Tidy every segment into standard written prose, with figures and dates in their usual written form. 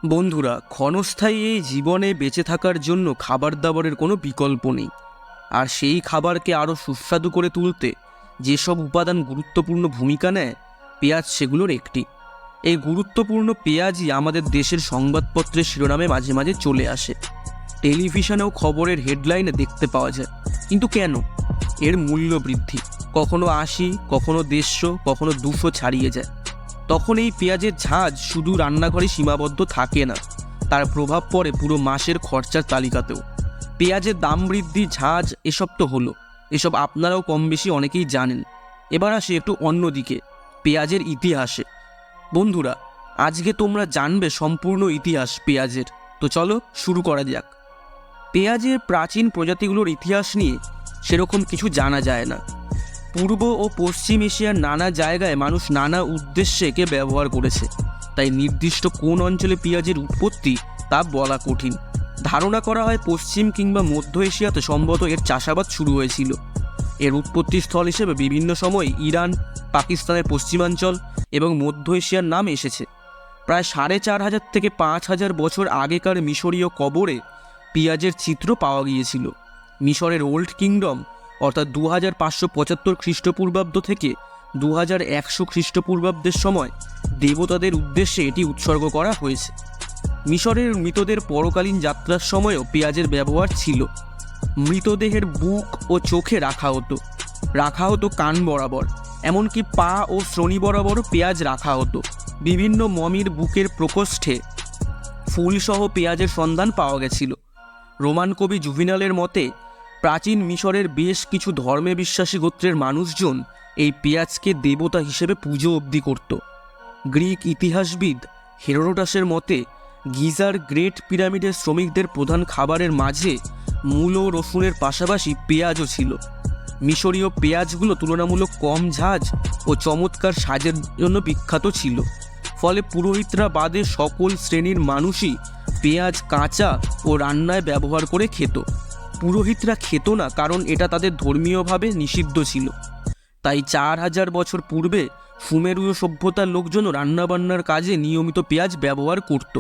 বন্ধুরা, ক্ষণস্থায়ী এই জীবনে বেঁচে থাকার জন্য খাবার দাবারের কোনো বিকল্প নেই। আর সেই খাবারকে আরও সুস্বাদু করে তুলতে যেসব উপাদান গুরুত্বপূর্ণ ভূমিকা নেয়, পেঁয়াজ সেগুলোর একটি। এই গুরুত্বপূর্ণ পেঁয়াজই আমাদের দেশের সংবাদপত্রের শিরোনামে মাঝে মাঝে চলে আসে, টেলিভিশনেও খবরের হেডলাইনে দেখতে পাওয়া যায়। কিন্তু কেন? এর মূল্য বৃদ্ধি কখনো ৮০, কখনো ১৫০, কখনো ২০০ ছাড়িয়ে যায়। তখন এই পেঁয়াজের ঝাঁজ শুধু রান্নাঘরে সীমাবদ্ধ থাকে না, তার প্রভাব পড়ে পুরো মাসের খরচার তালিকাতেও। পেঁয়াজের দাম বৃদ্ধি, ঝাঁজ, এসব তো হলো, এসব আপনারাও কম বেশি অনেকেই জানেন। এবার আসি একটু অন্যদিকে, পেঁয়াজের ইতিহাসে। বন্ধুরা, আজকে তোমরা জানবে সম্পূর্ণ ইতিহাস পেঁয়াজের। তো চলো শুরু করা যাক। পেঁয়াজের প্রাচীন প্রজাতিগুলোর ইতিহাস নিয়ে সেরকম কিছু জানা যায় না। পূর্ব ও পশ্চিম এশিয়ার নানা জায়গায় মানুষ নানা উদ্দেশ্যে একে ব্যবহার করেছে, তাই নির্দিষ্ট কোন অঞ্চলে পেঁয়াজের উৎপত্তি তা বলা কঠিন। ধারণা করা হয় পশ্চিম কিংবা মধ্য এশিয়াতে সম্ভবত এর চাষাবাদ শুরু হয়েছিল। এর উৎপত্তি স্থল হিসেবে বিভিন্ন সময় ইরান, পাকিস্তানের পশ্চিমাঞ্চল এবং মধ্য এশিয়ার নাম এসেছে। প্রায় ৪৫০০ থেকে ৫০০০ বছর আগেকার মিশরীয় কবরে পেঁয়াজের চিত্র পাওয়া গিয়েছিল। মিশরের ওল্ড কিংডম অর্থাৎ ২৫৭৫ খ্রিস্টপূর্বাব্দ থেকে ২১০০ খ্রিস্টপূর্বাব্দের সময় দেবতাদের উদ্দেশ্যে এটি উৎসর্গ করা হয়েছে। মিশরের মৃতদের পরকালীন যাত্রার সময়ও পেঁয়াজের ব্যবহার ছিল। মৃতদেহের বুক ও চোখে রাখা হতো কান বরাবর, এমনকি পা ও শ্রোণি বরাবর পেঁয়াজ রাখা হতো। বিভিন্ন মমির বুকের প্রকোষ্ঠে ফুলসহ পেঁয়াজের সন্ধান পাওয়া গেছিল। রোমান কবি জুভিনালের মতে প্রাচীন মিশরের বেশ কিছু ধর্মে বিশ্বাসী গোত্রের মানুষজন এই পেঁয়াজকে দেবতা হিসেবে পুজো অবধি করত। গ্রিক ইতিহাসবিদ হেরোডোটাসের মতে গিজার গ্রেট পিরামিডের শ্রমিকদের প্রধান খাবারের মাঝে মূলো, রসুনের পাশাপাশি পেঁয়াজও ছিল। মিশরীয় পেঁয়াজগুলো তুলনামূলক কম ঝাঁজ ও চমৎকার সাজের জন্য বিখ্যাত ছিল। ফলে পুরোহিতরা বাদে সকল শ্রেণীর মানুষই পেঁয়াজ কাঁচা ও রান্নায় ব্যবহার করে খেত। পুরোহিতরা খেত না, কারণ এটা তাদের ধর্মীয়ভাবে নিষিদ্ধ ছিল। তাই ৪০০০ বছর পূর্বে সুমেরীয় সভ্যতার লোকজনও রান্নাবান্নার কাজে নিয়মিত পেঁয়াজ ব্যবহার করত।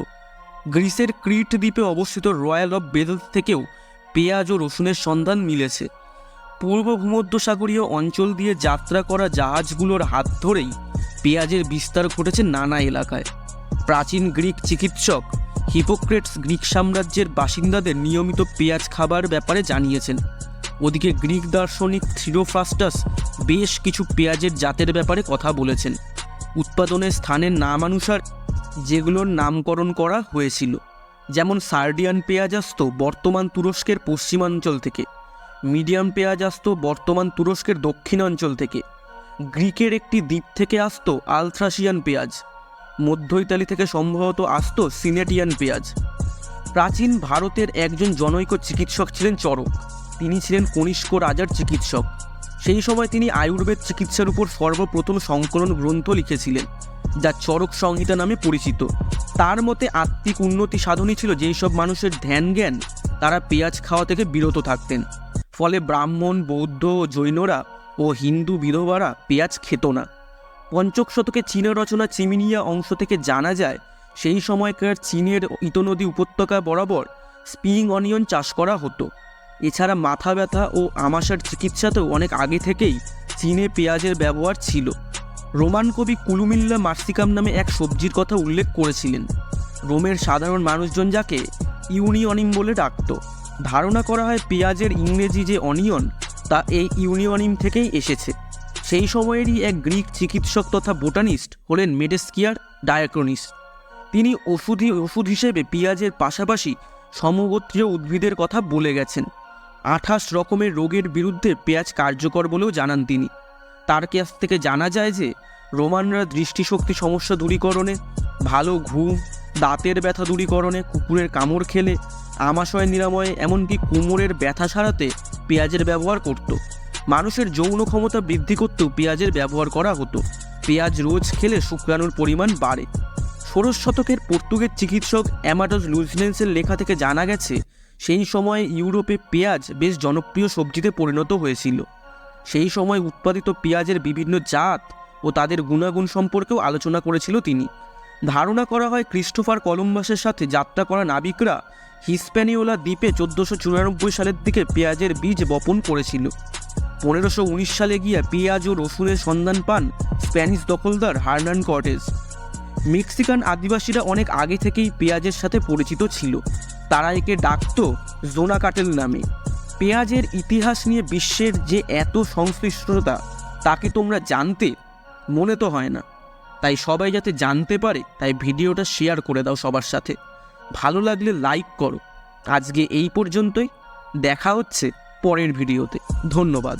গ্রিসের ক্রিট দ্বীপে অবস্থিত রয়্যাল অফ বেলস থেকেও পেঁয়াজ ও রসুনের সন্ধান মিলেছে। পূর্ব ভূমধ্যসাগরীয় অঞ্চল দিয়ে যাত্রা করা জাহাজগুলোর হাত ধরেই পেঁয়াজের বিস্তার ঘটেছে নানা এলাকায়। প্রাচীন গ্রিক চিকিৎসক হিপোক্রেটস গ্রিক সাম্রাজ্যের বাসিন্দাদের নিয়মিত পেঁয়াজ খাবার ব্যাপারে জানিয়েছেন। ওদিকে গ্রিক দার্শনিক থিওফ্রাস্টাস বেশ কিছু পেঁয়াজের জাতের ব্যাপারে কথা বলেছেন, উৎপাদনের স্থানের নামানুসার যেগুলোর নামকরণ করা হয়েছিল। যেমন সার্ডিয়ান পেঁয়াজ আসত বর্তমান তুরস্কের পশ্চিমাঞ্চল থেকে, মিডিয়াম পেঁয়াজ আসত বর্তমান তুরস্কের দক্ষিণাঞ্চল থেকে, গ্রিকের একটি দ্বীপ থেকে আসত আলথ্রাসিয়ান পেঁয়াজ, মধ্য ইতালি থেকে সম্ভবত আসত সিনেটিয়ান পেঁয়াজ। প্রাচীন ভারতের একজন জনৈক চিকিৎসক ছিলেন চরক। তিনি ছিলেন কনিষ্ক রাজার চিকিৎসক। সেই সময় তিনি আয়ুর্বেদ চিকিৎসার উপর সর্বপ্রথম সংকলন গ্রন্থ লিখেছিলেন, যা চরক সংহিতা নামে পরিচিত। তার মতে আত্মিক উন্নতি সাধনই ছিল যেই সব মানুষের ধ্যান জ্ঞান তারা পেঁয়াজ খাওয়া থেকে বিরত থাকতেন। ফলে ব্রাহ্মণ, বৌদ্ধ ও জৈনরা ও হিন্দু বিধবারা পেঁয়াজ খেত না। পঞ্চম শতকে চীনের রচনা চিমিনিয়া অংশ থেকে জানা যায় সেই সময়কার চীনের ইতনদী উপত্যকা বরাবর স্প্রিং অনিয়ন চাষ করা হতো। এছাড়া মাথা ব্যথা ও আমাশার চিকিৎসাতেও অনেক আগে থেকেই চীনে পেঁয়াজের ব্যবহার ছিল। রোমান কবি কুলুমিল্লা মার্সিকাম নামে এক সবজির কথা উল্লেখ করেছিলেন। রোমের সাধারণ মানুষজন যাকে ইউনিয়নিম বলে ডাকত। ধারণা করা হয় পেঁয়াজের ইংরেজি যে অনিয়ন, তা এই ইউনিয়নিম থেকেই এসেছে। সেই সময়েরই এক গ্রিক চিকিৎসক তথা বোটানিস্ট হলেন মেডেস্কিয়ার ডায়াক্রনিস। তিনি ওষুধ হিসেবে পেঁয়াজের পাশাপাশি সমগোত্রীয় উদ্ভিদের কথা বলে গেছেন। ২৮ রকমের রোগের বিরুদ্ধে পেঁয়াজ কার্যকর বলেও জানান তিনি। তার কাছ থেকে জানা যায় যে রোমানরা দৃষ্টিশক্তি সমস্যা দূরীকরণে, ভালো ঘুম, দাঁতের ব্যথা দূরীকরণে, কুকুরের কামড় খেলে আমাশয় নিরাময়ে, এমনকি কোমরের ব্যথা সারাতে পেঁয়াজের ব্যবহার করত। মানুষের যৌন ক্ষমতা বৃদ্ধি করতেও পেঁয়াজের ব্যবহার করা হতো। পেঁয়াজ রোজ খেলে শুক্রাণুর পরিমাণ বাড়ে। ১৬শ শতকের পর্তুগিজ চিকিৎসক অ্যামাডোস লুজনেন্সের লেখা থেকে জানা গেছে সেই সময়ে ইউরোপে পেঁয়াজ বেশ জনপ্রিয় সবজিতে পরিণত হয়েছিল। সেই সময় উৎপাদিত পেঁয়াজের বিভিন্ন জাত ও তাদের গুণাগুণ সম্পর্কেও আলোচনা করেছিল তিনি। ধারণা করা হয় ক্রিস্টোফার কলম্বাসের সাথে যাত্রা করা নাবিকরা হিস্প্যানিওলা দ্বীপে 1494 সালের দিকে পেঁয়াজের বীজ বপন করেছিল। 1519 সালে গিয়ে পেঁয়াজ ও রসুনের সন্ধান পান স্প্যানিশ দখলদার হার্নান কর্টেজ। মেক্সিকান আদিবাসীরা অনেক আগে থেকেই পেঁয়াজের সাথে পরিচিত ছিল, তারা একে ডাকত জোনা কাটেল নামে। পেঁয়াজের ইতিহাস নিয়ে বিশ্বের যে এত সংশ্লিষ্টতা তাকে তোমরা জানতে মনে তো হয় না, তাই সবাই যাতে জানতে পারে তাই ভিডিওটা শেয়ার করে দাও সবার সাথে। ভালো লাগলে লাইক করো। আজকে এই পর্যন্তই, দেখা হচ্ছে পরের ভিডিওতে। ধন্যবাদ।